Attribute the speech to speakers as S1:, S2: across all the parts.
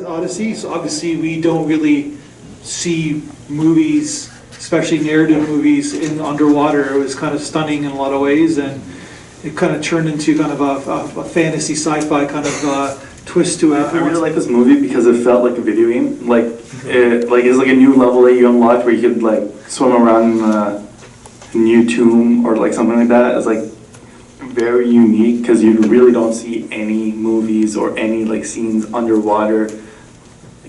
S1: Odyssey. So obviously we don't really see movies, especially narrative movies, in underwater. It was kind of stunning in a lot of ways, and it kind of turned into kind of a fantasy sci-fi kind of twist to it.
S2: I really like this movie because it felt like a video game. Like it's like a new level that you unlocked where you could like swim around in a new tomb or like something like that. It's like very unique because you really don't see any movies or any like scenes underwater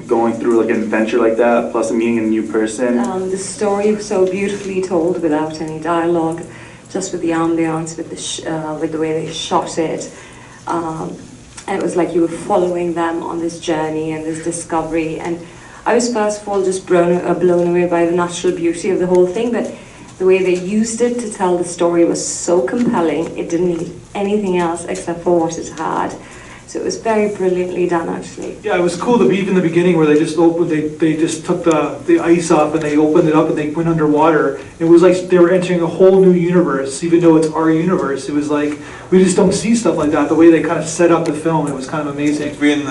S2: going through like an adventure like that, plus meeting a new person.
S3: The story was so beautifully told without any dialogue, just with the ambience, with the way they shot it. And it was like you were following them on this journey and this discovery. And I was first of all just blown away by the natural beauty of the whole thing, but the way they used it to tell the story was so compelling. It didn't need anything else except for what it had. So it was very brilliantly done, actually.
S1: Yeah, it was cool to be even the beginning where they just opened, they just took the ice off and they opened it up and they went underwater. It was like they were entering a whole new universe, even though it's our universe. It was like, we just don't see stuff like that. The way they kind of set up the film, it was kind of amazing.
S4: Between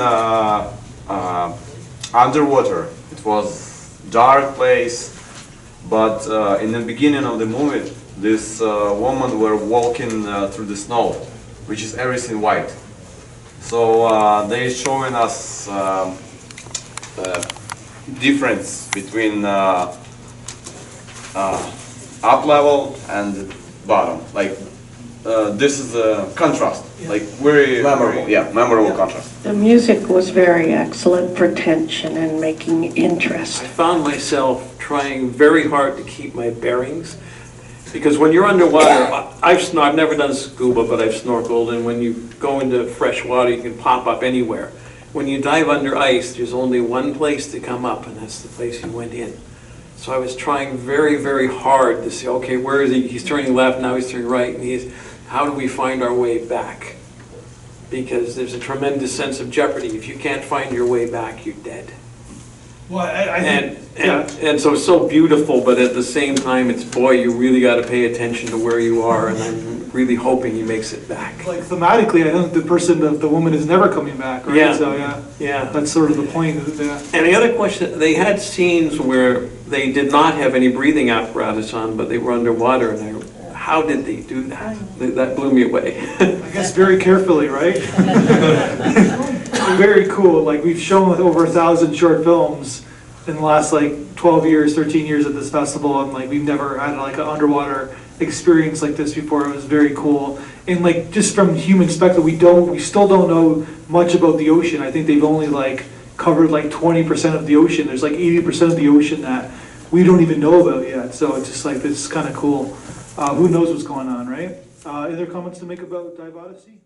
S4: underwater, it was dark place, but in the beginning of the movie, this woman were walking through the snow, which is everything white. So they're showing us the difference between up level and bottom. Like this is a contrast, like very memorable. Yeah, memorable contrast.
S5: The music was very excellent for tension and making interest.
S6: I found myself trying very hard to keep my bearings, because when you're underwater, I've never done scuba, but I've snorkeled, and when you go into fresh water, you can pop up anywhere. When you dive under ice, there's only one place to come up, and that's the place you went in. So I was trying very, very hard to say, okay, where is he? He's turning left, now he's turning right, and how do we find our way back? Because there's a tremendous sense of jeopardy. If you can't find your way back, you're dead.
S1: Well, I think,
S6: and so it's so beautiful, but at the same time, it's, boy, you really got to pay attention to where you are, and I'm really hoping he makes it back.
S1: like thematically, I think the woman is never coming back, right?
S6: Yeah.
S1: So
S6: Yeah.
S1: that's sort of the point. Yeah.
S6: And the other question, they had scenes where they did not have any breathing apparatus on, but they were underwater, and how did they do that? That blew me away.
S1: I guess very carefully, right? Very cool. Like we've shown with over 1,000 short films in the last like 12 years, 13 years at this festival, and like we've never had like an underwater experience like this before. It was very cool. And like just from human perspective, we still don't know much about the ocean. I think they've only like covered like 20% of the ocean. There's like 80% of the ocean that we don't even know about yet. So it's just like, it's kind of cool. Who knows what's going on, right? Other comments to make about Dive Odyssey?